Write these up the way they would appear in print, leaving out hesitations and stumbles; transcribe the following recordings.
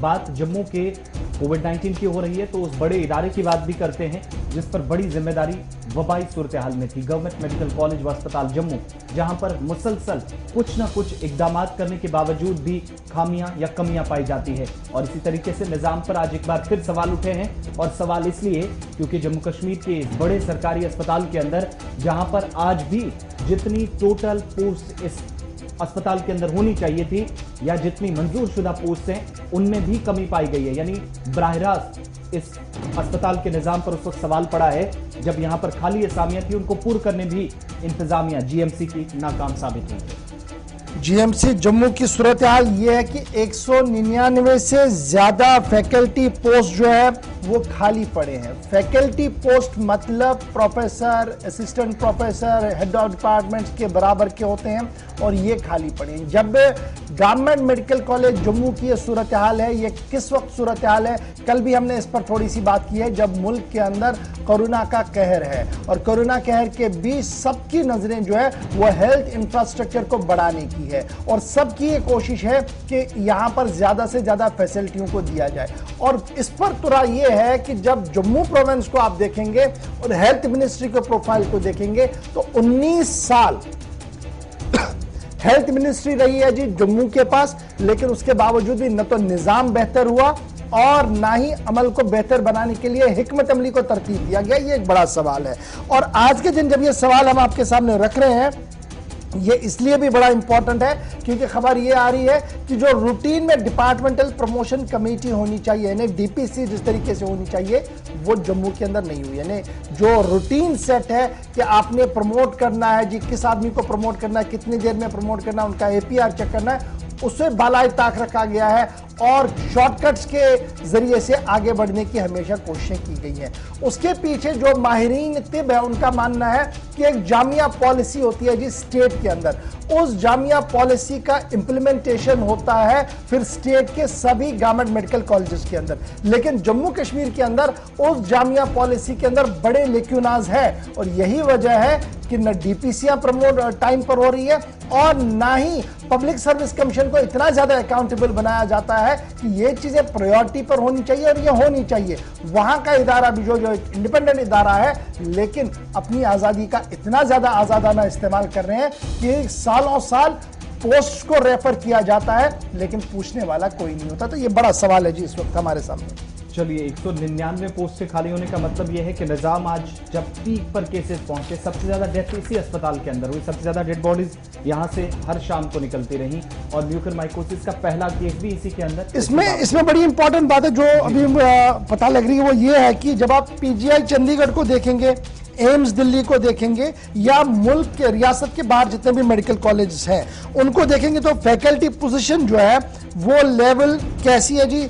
बात जम्मू के कोविड-19 की हो रही है तो उस बड़े इदारे की बात भी करते हैं जिस पर बड़ी जिम्मेदारी वबाई सूरत हाल में थी। गवर्नमेंट मेडिकल कॉलेज व अस्पताल जम्मू, जहां पर मुसलसल कुछ न कुछ इकदाम करने के बावजूद भी खामियां या कमियां पाई जाती है। और इसी तरीके से निजाम पर आज एक बार फिर सवाल उठे हैं, और सवाल इसलिए क्योंकि जम्मू कश्मीर के इस बड़े सरकारी अस्पताल के अंदर, जहां पर आज भी जितनी टोटल पोस्ट इस अस्पताल के अंदर होनी चाहिए थी या जितनी मंजूर शुदा पोस्ट हैं, उनमें भी कमी पाई गई है। यानी बराह रास्त इस अस्पताल के निजाम पर उस वक्त सवाल पड़ा है जब यहां पर खाली असामियां थी, उनको पूर्ण करने भी इंतजामिया जीएमसी की नाकाम साबित हुई। जीएमसी जम्मू की सूरत हाल ये है कि 199 से ज्यादा फैकल्टी पोस्ट जो है वो खाली पड़े हैं। फैकल्टी पोस्ट मतलब professor, assistant professor, head of departments के बराबर के होते हैं, और ये खाली पड़े हैं। जब गवर्नमेंट मेडिकल कॉलेज जम्मू की ये सूरत हाल है, ये किस वक्त सूरत हाल है, कल भी हमने इस पर थोड़ी सी बात की है, जब मुल्क के अंदर कोरोना का कहर है और कोरोना कहर के बीच सबकी नजरें जो है वो हेल्थ इंफ्रास्ट्रक्चर को बढ़ाने की है, और सबकी ये कोशिश है कि यहां पर ज्यादा से ज्यादा फैसिलिटियों को दिया जाए। और इस पर तुरा ये है कि जब जम्मू प्रोविंस को आप देखेंगे और हेल्थ मिनिस्ट्री के प्रोफाइल को देखेंगे तो 19 साल हेल्थ मिनिस्ट्री रही है जी जम्मू के पास, लेकिन उसके बावजूद भी न तो निजाम बेहतर हुआ और ना ही अमल को बेहतर बनाने के लिए हिकमत अमली को तरतीब दिया गया। ये एक बड़ा सवाल है, और आज के दिन जब ये सवाल हम आपके सामने रख रहे हैं, ये इसलिए भी बड़ा इंपॉर्टेंट है क्योंकि खबर ये आ रही है कि जो रूटीन में डिपार्टमेंटल प्रमोशन कमेटी होनी चाहिए, यानी डीपीसी जिस तरीके से होनी चाहिए, वो जम्मू के अंदर नहीं हुई। यानी जो रूटीन सेट है कि आपने प्रमोट करना है जी, किस आदमी को प्रमोट करना है, कितनी देर में प्रमोट करना है, उनका एपीआर चेक करना है, उसे बालाए ताक रखा गया है और शॉर्टकट्स के जरिए से आगे बढ़ने की हमेशा कोशिशें की गई हैं। उसके पीछे जो माहिरीन तिब है उनका मानना है कि एक जामिया पॉलिसी होती है जी स्टेट के अंदर, उस जामिया पॉलिसी का इंप्लीमेंटेशन होता है फिर स्टेट के सभी गवर्नमेंट मेडिकल कॉलेजेस के अंदर। लेकिन जम्मू कश्मीर के अंदर उस जामिया पॉलिसी के अंदर बड़े लेक्यूनाज है, और यही वजह है कि न डीपीसीयां प्रमोट टाइम पर हो रही है और ना ही पब्लिक सर्विस कमीशन को इतना ज्यादा अकाउंटेबल बनाया जाता है कि ये चीजें प्रायोरिटी पर होनी चाहिए, और ये होनी चाहिए। वहां का इदारा भी जो इंडिपेंडेंट इदारा है, लेकिन अपनी आजादी का इतना ज्यादा आजादाना इस्तेमाल कर रहे हैं कि सालों साल पोस्ट को रेफर किया जाता है लेकिन पूछने वाला कोई नहीं होता। तो ये बड़ा सवाल है जी इस वक्त हमारे सामने। चलिए, 199 पोस्ट से खाली होने का मतलब यह है कि निजाम आज जब पीक पर केसेस पहुंचे, सबसे ज्यादा डेथ इसी अस्पताल के अंदर हुई, सबसे ज्यादा डेड बॉडीज यहां से हर शाम को निकलती रही, और म्यूकरमाइकोसिस का पहला केस भी इसी के अंदर। इसमें बड़ी इंपॉर्टेंट बात है जो अभी पता लग रही है, वो ये है कि जब आप पीजीआई चंडीगढ़ को देखेंगे, एम्स दिल्ली को देखेंगे, या मुल्क के रियासत के बाहर जितने भी मेडिकल कॉलेजेस हैं उनको देखेंगे, तो फैकल्टी पोजीशन जो है वो लेवल कैसी है जी,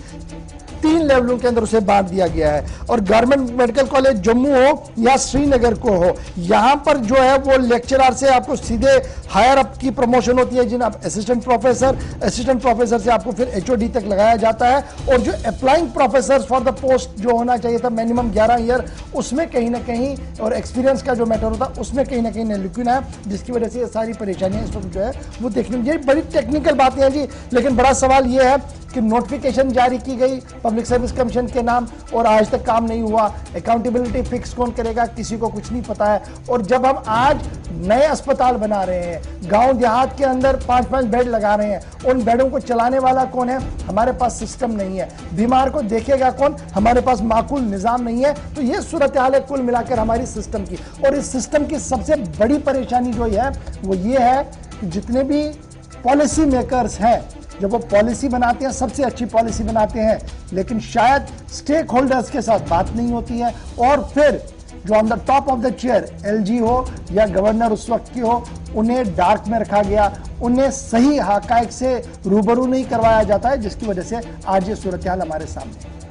3 लेवलों के अंदर उसे बांट दिया गया है। और गवर्नमेंट मेडिकल कॉलेज जम्मू हो या श्रीनगर को हो, यहां पर जो है वो लेक्चरर से आपको सीधे हायर अप की प्रमोशन होती है, जिन आप असिस्टेंट प्रोफेसर से आपको फिर एचओडी तक लगाया जाता है, और जो applying professor for the post जो होना चाहिए था मिनिमम 11 ईयर, उसमें कहीं ना कहीं, और एक्सपीरियंस का जो मैटर होता है उसमें कहीं ना कहीं लेकिन है, जिसकी वजह से ये सारी परेशानियां इस वक्त जो है वो देखने में, ये बड़ी टेक्निकल बातें हैं जी। लेकिन बड़ा सवाल ये है कि नोटिफिकेशन जारी की गई पब्लिक सर्विस कमीशन के नाम, और आज तक काम नहीं हुआ। अकाउंटेबिलिटी फिक्स कौन करेगा, किसी को कुछ नहीं पता है। और जब हम आज नए अस्पताल बना रहे हैं, गांव देहात के अंदर 5-5 बेड लगा रहे हैं, उन बेडों को चलाने वाला कौन है? हमारे पास सिस्टम नहीं है। बीमार को देखेगा कौन? हमारे पास माकूल निजाम नहीं है। तो ये सूरत हाल है कुल मिलाकर हमारी सिस्टम की। और इस सिस्टम की सबसे बड़ी परेशानी जो है वो ये है कि जितने भी पॉलिसी मेकर्स हैं, जब वो पॉलिसी बनाते हैं, सबसे अच्छी पॉलिसी बनाते हैं, लेकिन शायद स्टेक होल्डर्स के साथ बात नहीं होती है, और फिर जो on the top of the chair LG हो या गवर्नर उस वक्त की हो, उन्हें डार्क में रखा गया, उन्हें सही हकायक से रूबरू नहीं करवाया जाता है, जिसकी वजह से आज ये सूरत हाल हमारे सामने है।